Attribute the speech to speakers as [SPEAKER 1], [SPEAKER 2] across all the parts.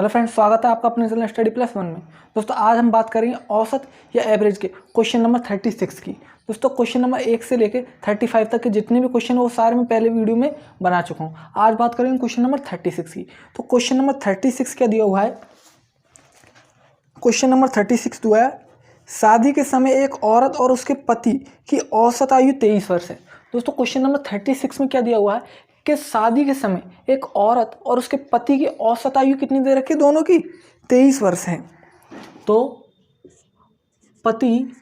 [SPEAKER 1] Hello friends, स्वागत है आपका अपने चैनल स्टडी प्लस वन में। दोस्तों आज हम बात करेंगे औसत या एवरेज के क्वेश्चन नंबर 36 की। दोस्तों क्वेश्चन नंबर 1 से लेकर 35 तक के जितने भी क्वेश्चन है वो सारे मैं पहले वीडियो में बना चुका हूँ। आज बात करेंगे क्वेश्चन नंबर 36 की। तो क्वेश्चन नंबर 36 क्या दिया हुआ है? क्वेश्चन नंबर 36 दिया है, शादी के समय एक औरत और उसके पति की औसत आयु 23 वर्ष है। दोस्तों क्वेश्चन नंबर 36 में क्या दिया हुआ है कि शादी के समय एक औरत और उसके पति की औसत आयु कितनी दे रखी है? दोनों की 23 वर्ष है। तो पति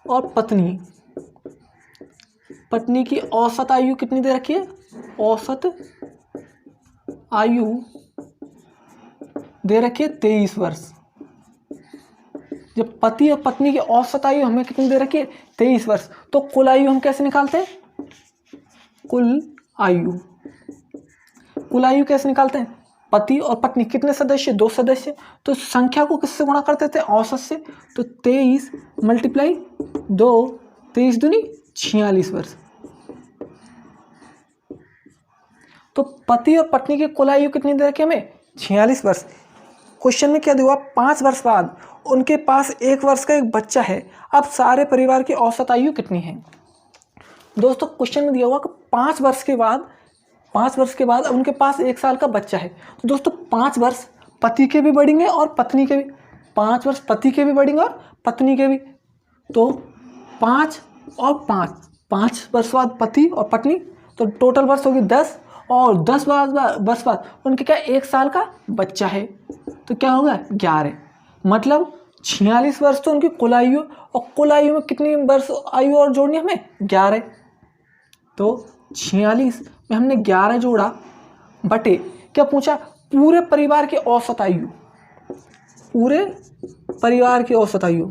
[SPEAKER 1] और पत्नी की औसत आयु कितनी दे रखी है? औसत आयु दे रखी है 23 वर्ष। जब पति और पत्नी की औसत आयु हमें कितनी दे रखी है? 23 वर्ष। तो कुल आयु हम कैसे निकालते हैं? कुल आयु कैसे निकालते हैं? पति और पत्नी कितने सदस्य? 2 सदस्य। तो संख्या को किससे गुणा करते थे? औसत से। तो 23 मल्टीप्लाई 2, 23 दूनी 46 वर्ष। तो पति और पत्नी की कुल आयु कितनी दे रखी है हमें? 46 वर्ष। क्वेश्चन में क्या दिया? 5 वर्ष बाद उनके पास 1 वर्ष का एक बच्चा है। अब सारे परिवार की औसत आयु कितनी है? दोस्तों क्वेश्चन में दिया हुआ कि 5 वर्ष के बाद उनके पास 1 साल का बच्चा है। तो दोस्तों 5 वर्ष पति के भी बढ़ेंगे और पत्नी के भी। 5 वर्ष पति के भी बढ़ेंगे और पत्नी के भी। तो 5 और 5 वर्ष बाद पति और पत्नी, तो टोटल वर्ष होगी 10। और 10 वर्ष बाद उनके क्या 1 साल का बच्चा है। तो क्या होगा? 11। मतलब 46 वर्ष तो उनकी कुल आयु, और कुल आयु में कितनी वर्ष आयु और जोड़नी हमें? 11। तो 46 में हमने 11 जोड़ा बटे क्या पूछा? पूरे परिवार की औसत आयु। पूरे परिवार की औसत आयु।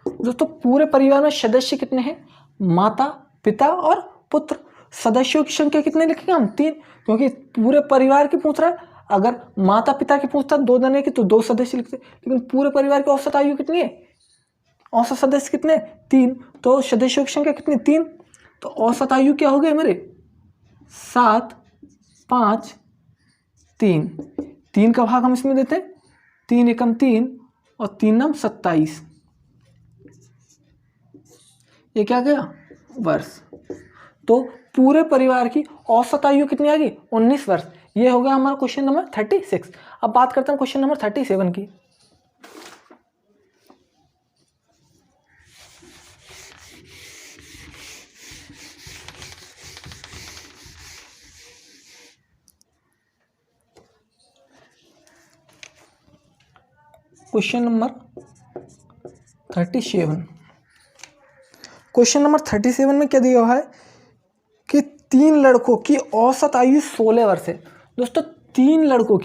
[SPEAKER 1] दोस्तों पूरे परिवार में सदस्य कितने हैं? माता, पिता और पुत्र। सदस्यों की संख्या कितने लिखेंगे हम? 3, क्योंकि पूरे परिवार की पूछ रहा है। अगर माता पिता की पूछता 2 जने की तो 2 सदस्य लिखते, लेकिन पूरे परिवार की औसत आयु कितनी है? औसत सदस्य कितने? 3। तो सदस्यों की संख्या कितनी? 3। तो औसत आयु क्या हो गई हमारे? 7, 5, 3। 3 का भाग हम इसमें देते हैं। 3 एकम 3 और 3 नम 27। ये क्या गया? वर्ष। तो पूरे परिवार की औसत आयु कितनी आ गई? 19 वर्ष। ये हो गया हमारा क्वेश्चन नंबर 36। अब बात करते हैं क्वेश्चन नंबर 37 की। Question number 37। क्वेश्चन नंबर 37 में क्या दिया हुआ है कि 3 लड़कों की औसत आयु 16 वर्ष है। दोस्तों 3 लड़कों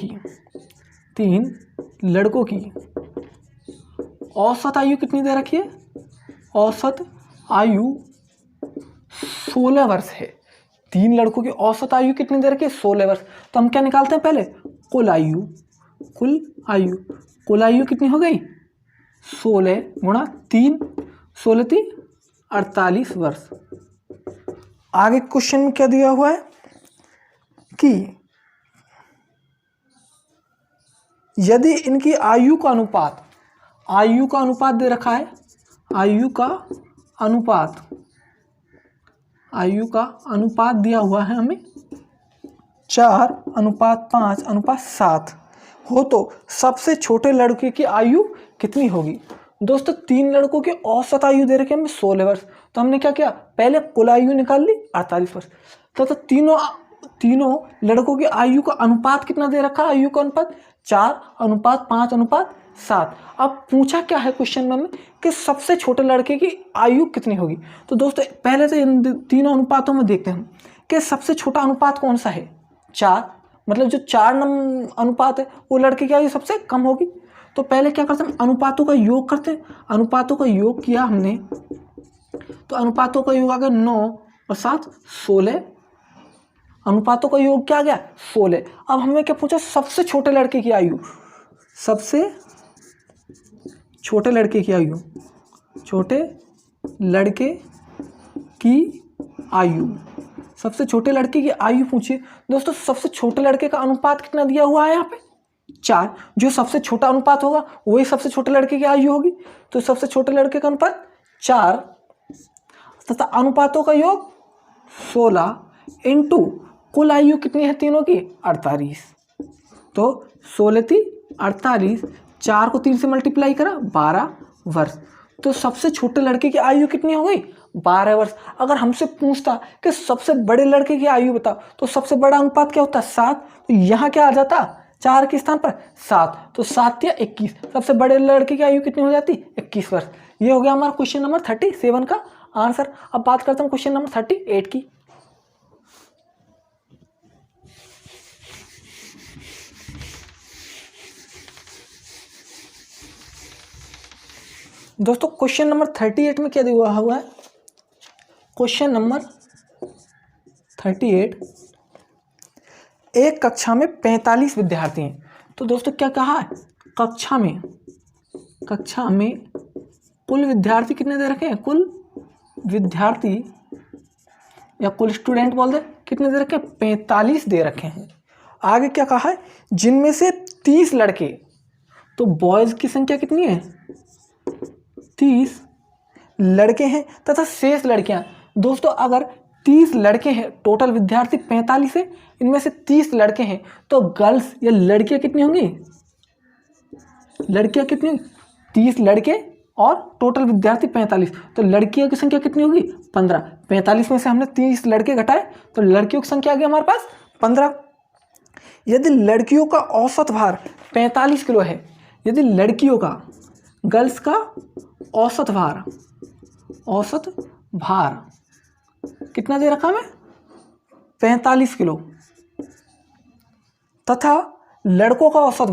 [SPEAKER 1] की औसत आयु कितनी दे रखी है? औसत आयु 16 वर्ष है। 3 लड़कों की औसत आयु कितनी दे रखी है? 16 वर्ष। तो हम क्या निकालते हैं पहले? कुल आयु कितनी हो गई? 16 गुणा 3, 16 3 48 वर्ष। आगे क्वेश्चन में क्या दिया हुआ है कि यदि इनकी आयु का अनुपात दे रखा है। आयु का अनुपात दिया हुआ है हमें 4:5:7 हो, तो सबसे छोटे लड़के की आयु कितनी होगी? दोस्तों 3 लड़कों की औसत आयु दे रखी है हमें 16 वर्ष। तो हमने क्या किया? पहले कुल आयु निकाल ली 48 वर्ष। तो तीनों लड़कों की आयु का अनुपात कितना दे रखा? आयु का अनुपात 4:5:7। अब पूछा क्या है क्वेश्चन में कि सबसे छोटे लड़के की आयु कितनी होगी? तो दोस्तों पहले तो इन तीनों अनुपातों में देखते हैं कि सबसे छोटा अनुपात कौन सा है? 4। मतलब जो 4 अनुपात है वो लड़के की आयु सबसे कम होगी। तो पहले क्या करते हैं? अनुपातों का योग करते हैं। अनुपातों का योग किया हमने, तो अनुपातों का योग आ गया 9 और 7 16। अनुपातों का योग क्या आ गया? 16। अब हमें क्या पूछा? सबसे छोटे लड़के की आयु। सबसे छोटे लड़के की आयु, छोटे लड़के की आयु, सबसे छोटे लड़के की आयु पूछिए। दोस्तों सबसे छोटे लड़के का अनुपात कितना दिया हुआ है यहाँ पे 4। जो सबसे छोटा अनुपात होगा वही सबसे छोटे लड़के की आयु होगी। तो सबसे छोटे लड़के का अनुपात 4 तथा अनुपातों का योग 16 इंटू कुल आयु कितनी है तीनों की 48। तो 16 थी 48, 4 को 3 से मल्टीप्लाई करा 12 वर्ष। तो सबसे छोटे लड़के की आयु कितनी हो गई 12 वर्ष। अगर हमसे पूछता कि सबसे बड़े लड़के की आयु बताओ तो सबसे बड़ा अनुपात क्या होता 7। तो यहाँ क्या आ जाता 4 के स्थान पर 7। तो 7 या 21, सबसे बड़े लड़के की आयु कितनी हो जाती 21 वर्ष। ये हो गया हमारा क्वेश्चन नंबर 37 का आंसर। अब बात करते हैं क्वेश्चन नंबर 38 की। दोस्तों क्वेश्चन नंबर 38 में क्या दिया हुआ है, क्वेश्चन नंबर 38, एक कक्षा में 45 विद्यार्थी हैं। तो दोस्तों क्या कहा है, कक्षा में कुल विद्यार्थी कितने दे रखे हैं, कुल विद्यार्थी या कुल स्टूडेंट बोल दे कितने दे रखे हैं 45 दे रखे हैं। आगे क्या कहा है, जिनमें से 30 लड़के, तो बॉयज की संख्या कितनी है 30 लड़के हैं तथा शेष लड़कियां। दोस्तों अगर 30 लड़के हैं, टोटल विद्यार्थी 45 है, इनमें से 30 लड़के हैं, तो गर्ल्स या लड़कियां कितनी होंगी, लड़कियां कितनी होंगी 30 लड़के और टोटल विद्यार्थी 45। तो लड़कियों की संख्या कितनी होगी 15। 45 में से हमने 30 लड़के घटाए तो लड़कियों की संख्या आ गई हमारे पास 15। यदि लड़कियों का औसत भार 45 किलो है, यदि लड़कियों का, गर्ल्स का औसत भार कितना दे रखा हमें 45 किलो तथा लड़कों का औसत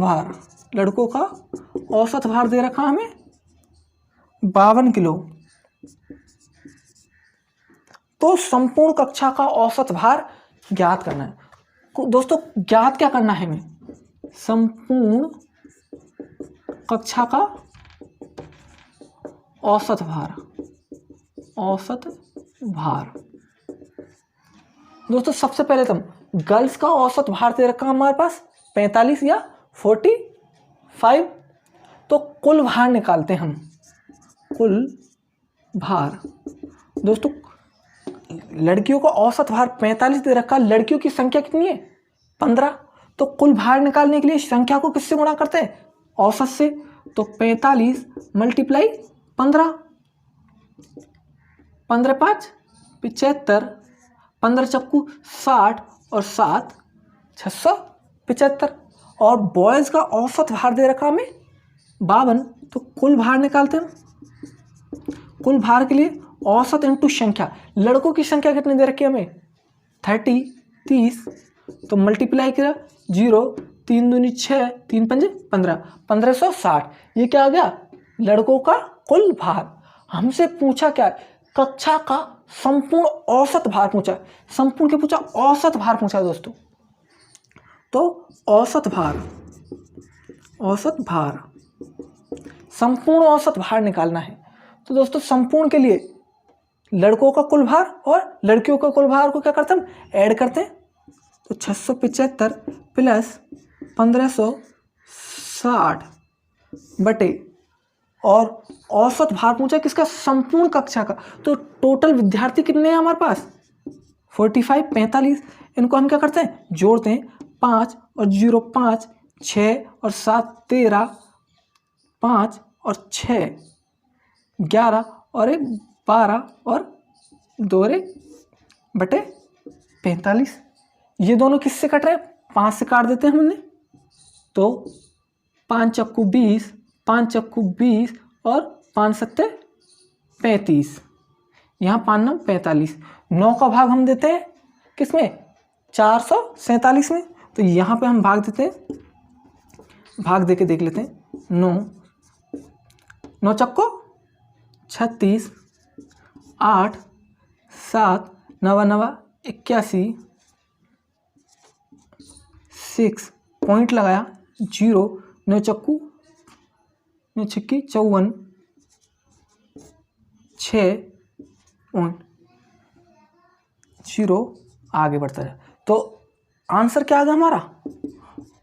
[SPEAKER 1] भार दे रखा हमें 52 किलो, तो संपूर्ण कक्षा का औसत भार ज्ञात करना है। दोस्तों ज्ञात क्या करना है हमें, संपूर्ण कक्षा का औसत भार। दोस्तों सबसे पहले तो गर्ल्स का औसत भार दे रखा हमारे पास 45 या 45। तो कुल भार निकालते हैं हम, कुल भार। दोस्तों लड़कियों का औसत भार 45 दे रखा, लड़कियों की संख्या कितनी है 15। तो कुल भार निकालने के लिए संख्या को किससे गुणा करते हैं, औसत से। तो 45 मल्टीप्लाई 15, 15 5 75, 15 चक्कू 60 और 7 675। और बॉयज का औसत भार दे रखा हमें 52। तो कुल भार निकालते हैं, कुल भार के लिए औसत इंटू संख्या। लड़कों की संख्या कितनी दे रखी है हमें 30। तो मल्टीप्लाई किया 0, 3 दूनी 6, 3 पंजे 15, 1560। ये क्या आ गया लड़कों का कुल भार। हमसे पूछा क्या, कक्षा का संपूर्ण औसत भार पूछा, संपूर्ण के पूछा औसत भार पूछा दोस्तों। तो औसत भार संपूर्ण औसत भार निकालना है। तो दोस्तों संपूर्ण के लिए लड़कों का कुल भार और लड़कियों का कुल भार को क्या करते हैं, ऐड करते हैं। तो 675 प्लस 1560 बटे, और औसत भार पूछा किसका, संपूर्ण कक्षा का। तो टोटल विद्यार्थी कितने हैं हमारे पास 45 45। इनको हम क्या करते हैं जोड़ते हैं, 5 और 0 5, 6 और 7 13, 5 और 6 11 और 1 12 और 2 बटे 45। ये दोनों किससे कट रहे हैं, 5 से काट देते हैं हमने। तो 5 चक्कू 20, 5 चक्कू 20 और 5 सत्ते 35, यहाँ 5 9 45। 9 का भाग हम देते हैं किसमें 447 में। तो यहाँ पे हम भाग देते हैं, भाग दे के देख लेते हैं। 9 चक्को 36, 8 7 9 9 81, 6 पॉइंट लगाया 0, 9 चक्कू 9 छक्की 54, 6 0 आगे बढ़ता है। तो आंसर क्या आ गया हमारा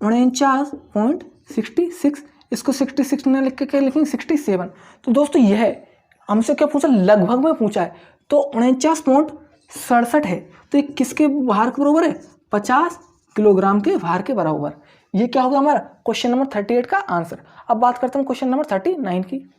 [SPEAKER 1] 49.66। इसको 66 ने लिख के क्या लिखेंगे 67। तो दोस्तों यह है हमसे क्या पूछा, लगभग में पूछा है। तो 49.67 है। तो ये किसके भार के बराबर है, 50 किलोग्राम के भार के बराबर। ये क्या होगा हमारा क्वेश्चन नंबर 38 का आंसर। अब बात करते हैं क्वेश्चन नंबर 39 की।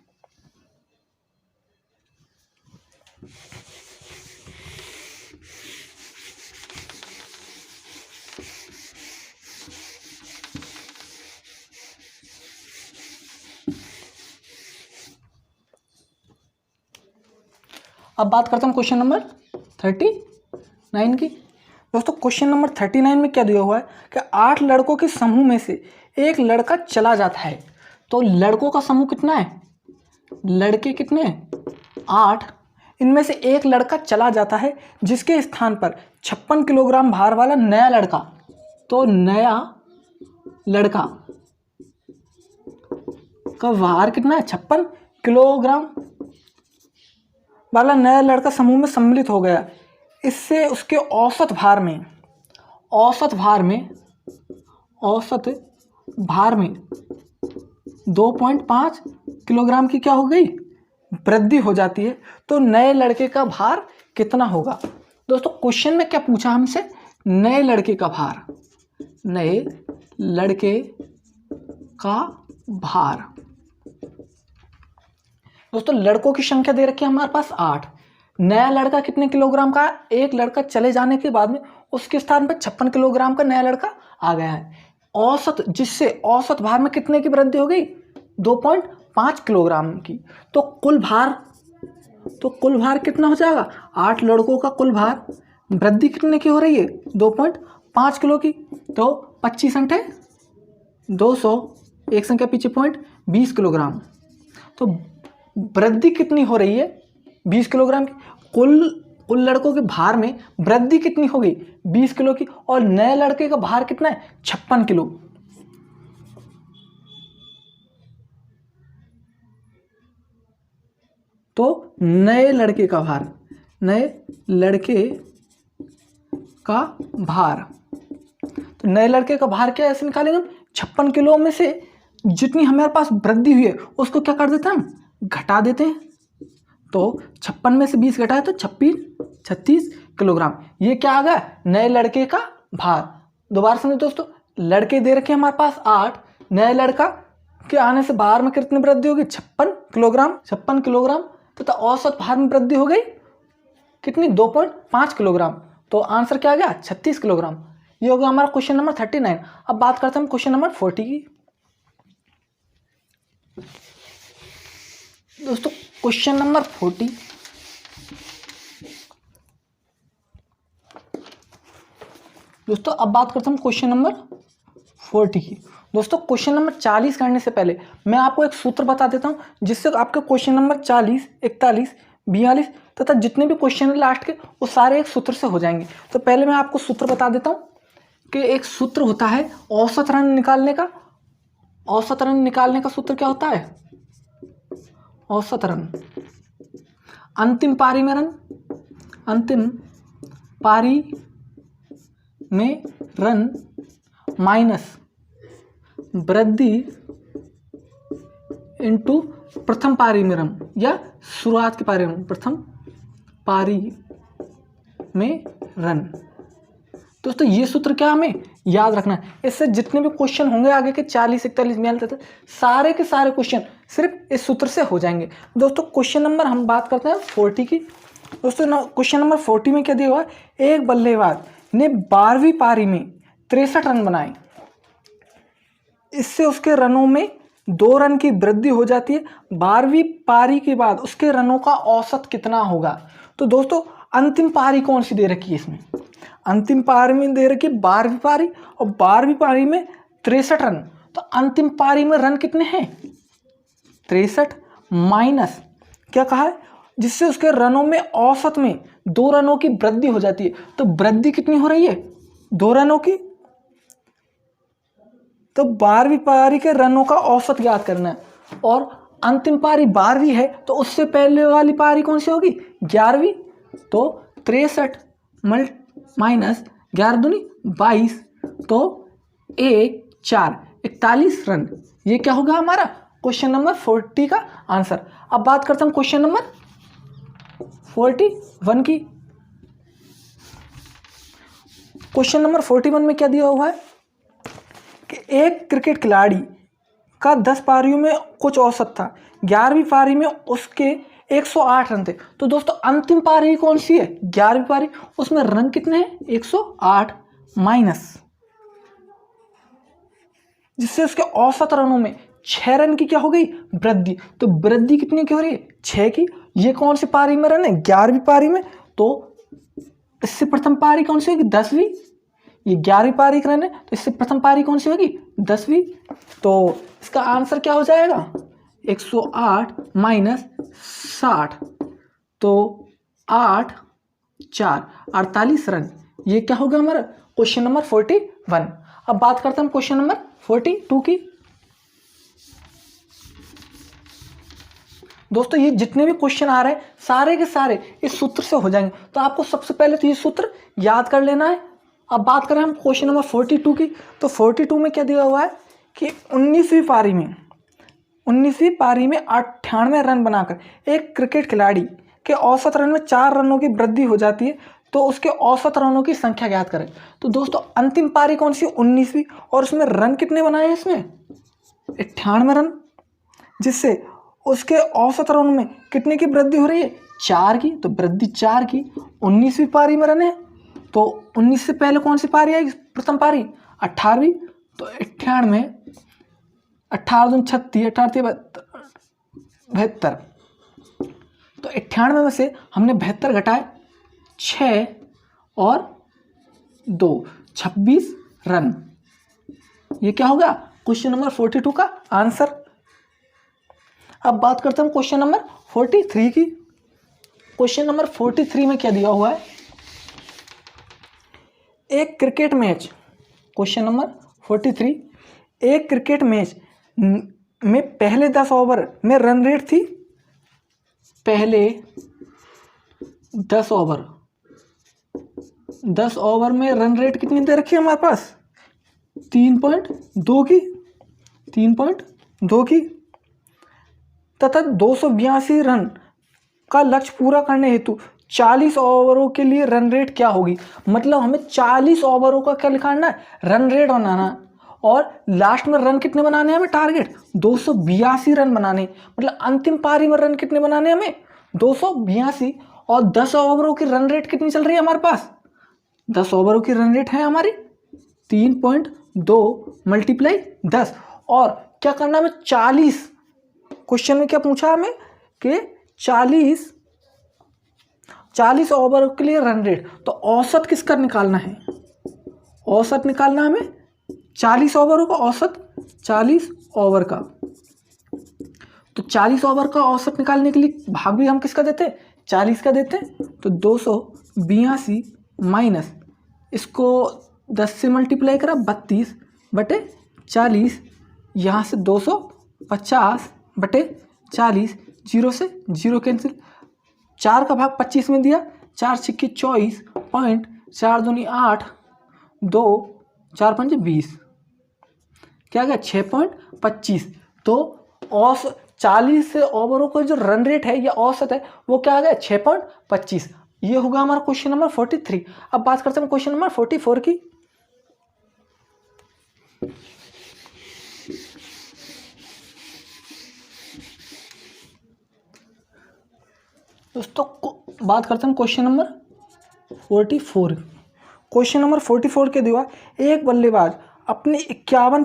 [SPEAKER 1] अब बात करते हैं क्वेश्चन नंबर 39 की। दोस्तों क्वेश्चन नंबर 39 में क्या दिया हुआ है कि 8 लड़कों के समूह में से एक लड़का चला जाता है। तो लड़कों का समूह कितना है, लड़के कितने हैं 8। इनमें से एक लड़का चला जाता है जिसके स्थान पर 56 किलोग्राम भार वाला नया लड़का, तो नया लड़का का भार कितना है 56 किलोग्राम वाला नया लड़का समूह में सम्मिलित हो गया। इससे उसके औसत भार में 2.5 किलोग्राम की क्या हो गई, वृद्धि हो जाती है। तो नए लड़के का भार कितना होगा। दोस्तों क्वेश्चन में क्या पूछा हमसे, नए लड़के का भार, नए लड़के का भार। दोस्तों लड़कों की संख्या दे रखी है हमारे पास 8। नया लड़का कितने किलोग्राम का, एक लड़का चले जाने के बाद में उसके स्थान पर 56 किलोग्राम का नया लड़का आ गया है। औसत, जिससे औसत भार में कितने की वृद्धि हो गई 2.5 किलोग्राम की। तो कुल भार कितना हो जाएगा, 8 लड़कों का कुल भार, वृद्धि कितने की हो रही है 2.5 किलो की। तो 25 अंठे 200, एक संख्या पीछे पॉइंट 20 किलोग्राम। तो वृद्धि कितनी हो रही है 20 किलोग्राम की। कुल लड़कों के भार में वृद्धि कितनी हो गई 20 किलो की। और नए लड़के का भार कितना है 56 किलो। तो नए लड़के का भार, तो नए लड़के का भार क्या ऐसे निकालेंगे हम, 56 किलो में से जितनी हमारे पास वृद्धि हुई है उसको क्या कर देते हैं हम, घटा देते हैं। तो 56 में से 20 घटाए तो 36 किलोग्राम। ये क्या आ गया नए लड़के का भार। दोबारा समझो दोस्तों, लड़के दे रखे हमारे पास 8, नए लड़का के आने से भार में कितनी वृद्धि होगी 56 किलोग्राम। तो औसत भार में वृद्धि हो गई कितनी 2.5 किलोग्राम। तो आंसर क्या आ गया 36 किलोग्राम। ये होगा हमारा क्वेश्चन नंबर 39। अब बात करते हैं हम क्वेश्चन नंबर 40 की। दोस्तों क्वेश्चन नंबर 40, दोस्तों अब बात करते हैं क्वेश्चन नंबर 40 की। दोस्तों क्वेश्चन नंबर 40 करने से पहले मैं आपको एक सूत्र बता देता हूं जिससे आपके क्वेश्चन नंबर 40, 41, 42 तथा जितने भी क्वेश्चन है लास्ट के वो सारे एक सूत्र से हो जाएंगे। तो पहले मैं आपको सूत्र बता देता हूं कि एक सूत्र होता है औसत रन निकालने का। औसत रन निकालने का सूत्र क्या होता है, औसत रन, अंतिम पारी में रन माइनस वृद्धि इनटू प्रथम पारी में रन, या शुरुआत की पारी में प्रथम पारी में रन। दोस्तों ये सूत्र क्या हमें याद रखना है। इससे जितने भी क्वेश्चन होंगे आगे के 40, 41, 42 सारे के सारे क्वेश्चन सिर्फ इस सूत्र से हो जाएंगे। दोस्तों क्वेश्चन नंबर हम बात करते हैं 40 की। दोस्तों क्वेश्चन नंबर 40 में क्या दिया हुआ है, एक बल्लेबाज ने 12वीं पारी में 63 रन बनाए। इससे उसके रनों में 2 रन की वृद्धि हो जाती है। 12वीं पारी के बाद उसके रनों का औसत कितना होगा। तो दोस्तों अंतिम पारी कौन सी दे रखी है, इसमें अंतिम पारी में दे रखी 12वीं पारी, और 12वीं पारी में 63 रन। तो अंतिम पारी में रन कितने हैं 63 माइनस क्या कहा है, जिससे उसके रनों में औसत में 2 रनों की वृद्धि हो जाती है। तो वृद्धि कितनी हो रही है 2 रनों की। तो 12वीं पारी के रनों का औसत ज्ञात करना है, और अंतिम पारी 12वीं है तो उससे पहले वाली पारी कौन सी होगी 11वीं। तो 63 माइनस 11 दूनी 22, तो 1 4 41 रन। ये क्या होगा हमारा क्वेश्चन नंबर 40 का आंसर। अब बात करता हूं क्वेश्चन नंबर 41 की। क्वेश्चन नंबर 41 में क्या दिया हुआ है कि एक क्रिकेट खिलाड़ी का 10 पारियों में कुछ औसत था, 11वीं पारी में उसके 108 रन थे। तो दोस्तों अंतिम पारी कौन सी है, 11वीं पारी, उसमें रन कितने हैं 108 माइनस, जिससे उसके औसत रनों में 6 रन की क्या हो गई वृद्धि। तो वृद्धि कितनी की हो रही है 6 की। ये कौन सी पारी में रन है 11वीं पारी में, तो इससे प्रथम पारी कौन सी होगी 10वीं। ये 11वीं पारी का रन है, तो इससे प्रथम पारी कौन सी होगी 10वीं। तो इसका आंसर क्या हो जाएगा 108 माइनस 60, तो 8 4 48 रन। ये क्या होगा हमारा क्वेश्चन नंबर 41। अब बात करते हैं क्वेश्चन नंबर 42 की। दोस्तों ये जितने भी क्वेश्चन आ रहे हैं सारे के सारे इस सूत्र से हो जाएंगे, तो आपको सबसे पहले तो ये सूत्र याद कर लेना है। अब बात करें हम क्वेश्चन नंबर 42 की, तो 42 में क्या दिया हुआ है कि 19वीं पारी में 98 रन बनाकर एक क्रिकेट खिलाड़ी के औसत रन में 4 रनों की वृद्धि हो जाती है, तो उसके औसत रनों की संख्या ज्ञात करें। तो दोस्तों अंतिम पारी कौन सी 19वीं, और उसमें रन कितने बनाए हैं इसमें 98 रन, जिससे उसके औसत रन में कितने की वृद्धि हो रही है 4 की। तो वृद्धि 4 की 19वीं पारी में रन है, तो 19 से पहले कौन सी पारी आई प्रथम पारी 18वीं, तो 98 18 दूनी 36 18 72, तो 98 में से हमने 72 घटाए 6 और 2 26 रन। ये क्या होगा क्वेश्चन नंबर 42 का आंसर। अब बात करते हैं क्वेश्चन नंबर 43 की। क्वेश्चन नंबर 43 में क्या दिया हुआ है, एक क्रिकेट मैच, क्वेश्चन नंबर 43, एक क्रिकेट मैच में पहले 10 ओवर में रन रेट थी, पहले 10 ओवर में रन रेट कितनी दे रखी है हमारे पास 3.2 की, तथा 282 रन का लक्ष्य पूरा करने हेतु 40 ओवरों के लिए रन रेट क्या होगी। मतलब हमें 40 ओवरों का क्या निकालना है रन रेट बनाना, और लास्ट में रन कितने बनाने हैं हमें टारगेट 282 रन बनाने। मतलब अंतिम पारी में रन कितने बनाने हमें 282, और 10 ओवरों की रन रेट कितनी चल रही है हमारे पास 10 ओवरों की रन रेट है हमारी 3.2 मल्टीप्लाई 10, और क्या करना है हमें 40, क्वेश्चन में क्या पूछा हमें कि 40 ओवर के लिए रन रेट, तो औसत किसका निकालना है, औसत निकालना हमें 40 ओवरों का औसत, 40 ओवर का। तो 40 ओवर का औसत निकालने के लिए भाग भी हम किसका देते हैं 40 का देते हैं, तो 282 माइनस इसको 10 से मल्टीप्लाई करा 32 बटे 40, यहाँ से 250 बटे 40, 0 से 0 कैंसिल, 4 का भाग 25 में दिया, 4 छिक्के 24 पॉइंट, 4 दूनी 8, 2 4 5 20, क्या गया 6.25। तो 40 से ओवरों का जो रन रेट है या औसत है वो क्या आ गया 6.25। ये होगा हमारा क्वेश्चन नंबर 43। अब बात करते हैं क्वेश्चन नंबर 44 की। दोस्तों बात करते हैं क्वेश्चन नंबर 44। क्वेश्चन नंबर 44 के दिया एक बल्लेबाज अपनी 51वीं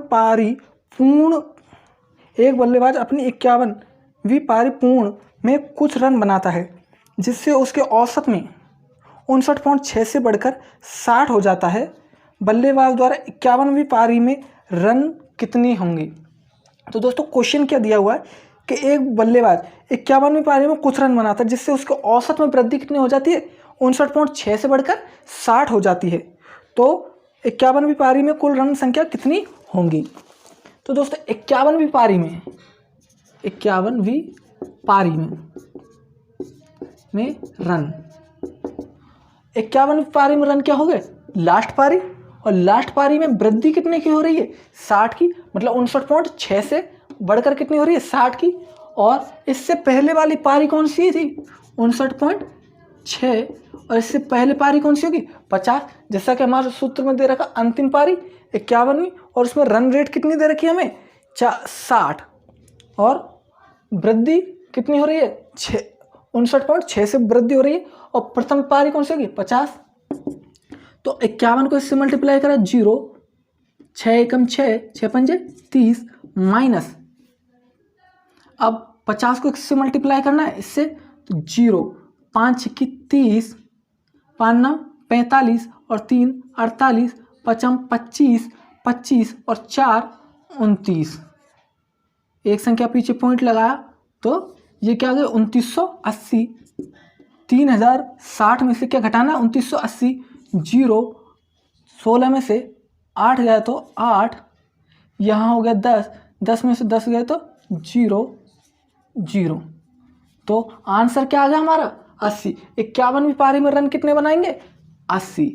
[SPEAKER 1] पारी पूर्ण में कुछ रन बनाता है, जिससे उसके औसत में 59.6 से बढ़कर 60 हो जाता है। बल्लेबाज द्वारा 51वीं पारी में रन कितने होंगे। तो दोस्तों क्वेश्चन क्या दिया हुआ है कि एक बल्लेबाज 51वीं पारी में कुछ रन बनाता है, जिससे उसके औसत में वृद्धि कितनी हो जाती है 59.6 से बढ़कर 60 हो जाती है। तो 51वीं पारी में कुल रन संख्या कितनी होंगी। तो दोस्तों 51वीं पारी में रन 51 पारी में रन क्या हो गए, लास्ट पारी, और लास्ट पारी में वृद्धि कितने की हो रही है, 60 की, मतलब 59.6 से बढ़कर कितनी हो रही है, 60 की। और इससे पहले वाली पारी कौन सी थी, 59.6, और इससे पहले पारी कौन सी होगी, 50। जैसा कि हमारे सूत्र में दे रखा अंतिम पारी 51वीं, और उसमें रन रेट कितनी दे रखी है हमें, 60, और वृद्धि कितनी हो रही है, 59.6 से वृद्धि हो रही है, और प्रथम पारी कौन सी होगी, 50। तो 51 को इससे मल्टीप्लाई करा 0, 6 एकम 6, 6 पंजे 30, माइनस अब 50 को इससे मल्टीप्लाई करना है इससे, तो 0, 5 छक्की 30, 5 9 45, और 3 48, 5 25, 25 और 4 29, एक संख्या पीछे पॉइंट लगाया तो ये क्या आ गया, 2980। 3060 में से क्या घटाना, 2980, 0 16 में से 8 गया तो 8, यहाँ हो गया 10, 10 में से 10 गए तो 0 0, तो आंसर क्या आ गया हमारा, 80। 51वीं पारी में रन कितने बनाएंगे, 80।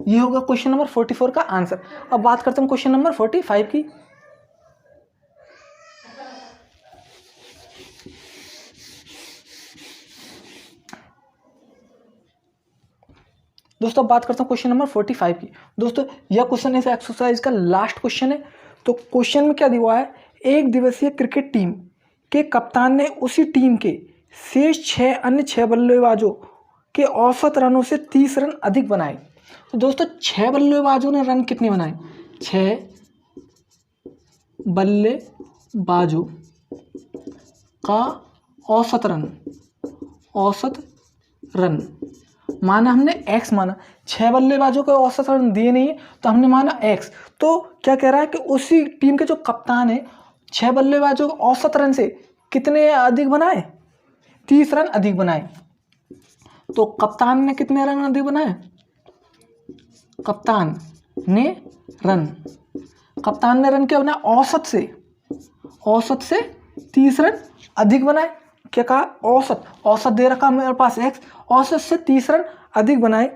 [SPEAKER 1] ये होगा क्वेश्चन नंबर 44 का आंसर। अब बात करते हैं क्वेश्चन नंबर 45 की। दोस्तों बात करता हूँ क्वेश्चन नंबर 45 की। दोस्तों यह क्वेश्चन इस एक्सरसाइज का लास्ट क्वेश्चन है। तो क्वेश्चन में क्या दिया है, एक दिवसीय क्रिकेट टीम के कप्तान ने उसी टीम के शेष 6 अन्य 6 बल्लेबाजों के औसत रनों से 30 रन अधिक बनाए। तो दोस्तों 6 बल्लेबाजों ने रन कितने बनाए, 6 बल्लेबाजों का औसत रन माना हमने x माना, 6 बल्लेबाजों के औसत रन दिए नहीं है तो हमने माना x। तो क्या कह रहा है कि उसी टीम के जो कप्तान है 6 बल्लेबाजों के औसत रन से कितने अधिक बनाए, 30 रन अधिक बनाए। तो कप्तान ने कितने रन अधिक बनाए, कप्तान ने रन क्या बनाया, औसत से 30 रन अधिक बनाए। क्या कहा, औसत दे रखा मेरे पास x, औसत से 30 रन अधिक बनाए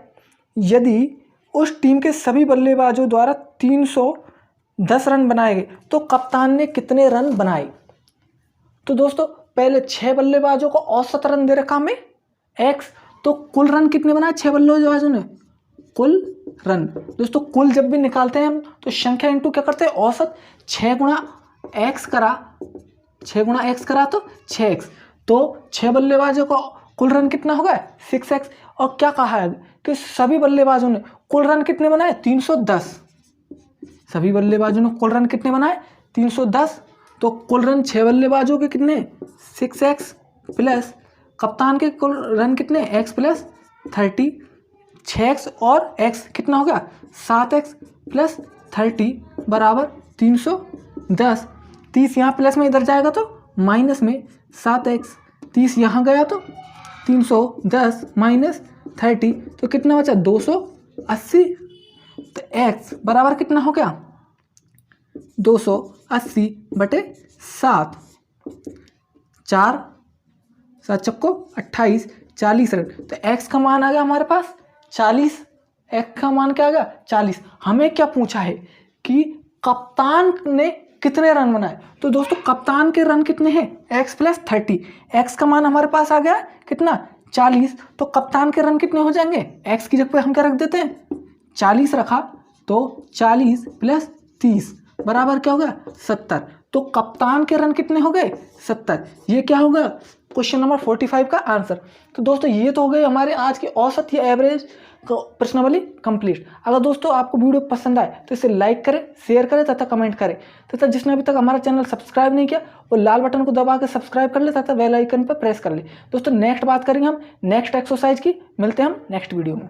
[SPEAKER 1] यदि उस टीम के सभी बल्लेबाजों द्वारा 310 रन बनाए गए तो कप्तान ने कितने रन बनाए। तो दोस्तों पहले 6 बल्लेबाजों को औसत रन दे रखा हमें x, तो कुल रन कितने बनाए 6 बल्लेबाजों ने, कुल रन। दोस्तों कुल जब भी निकालते हैं हम तो संख्या इंटू क्या करते हैं, औसत, 6 गुणा x करा तो 6x, तो 6 बल्लेबाजों को कुल रन कितना होगा, 6x। और क्या कहा है कि सभी बल्लेबाजों ने कुल रन कितने बनाए, 310। सभी बल्लेबाजों ने कुल रन कितने बनाए, 310। तो कुल रन 6 बल्लेबाजों के कितने, 6x प्लस कप्तान के कुल रन कितने, x प्लस 30, 6x और x कितना हो गया, 7x प्लस 30 बराबर 310। 30 यहाँ प्लस में इधर जाएगा तो माइनस में 7x, 30 यहाँ गया तो 310 माइनस 30, तो कितना बचा 280। तो x बराबर कितना हो गया, 280/7, 4 7 चक्को 28, 40 रन। तो x का मान आ गया हमारे पास 40। x का मान क्या आ गया, 40। हमें क्या पूछा है कि कप्तान ने कितने रन बनाए। तो दोस्तों कप्तान के रन कितने हैं, x प्लस 30, x का मान हमारे पास आ गया कितना, 40। तो कप्तान के रन कितने हो जाएंगे, x की जगह पे हम क्या रख देते हैं, 40 रखा, तो 40 प्लस 30 बराबर क्या होगा, 70। तो कप्तान के रन कितने हो गए, 70। ये क्या होगा क्वेश्चन नंबर 45 का आंसर। तो दोस्तों ये तो हो गए हमारे आज की औसत या एवरेज प्रश्नावली कंप्लीट। अगर दोस्तों आपको वीडियो पसंद आए तो इसे लाइक करें, शेयर करें तथा कमेंट करें, तथा जिसने अभी तक हमारा चैनल सब्सक्राइब नहीं किया वो लाल बटन को दबा के सब्सक्राइब कर ले तथा बेल आइकन पर प्रेस कर ले। दोस्तों नेक्स्ट बात करेंगे हम नेक्स्ट एक्सरसाइज की, मिलते हैं हम नेक्स्ट वीडियो में।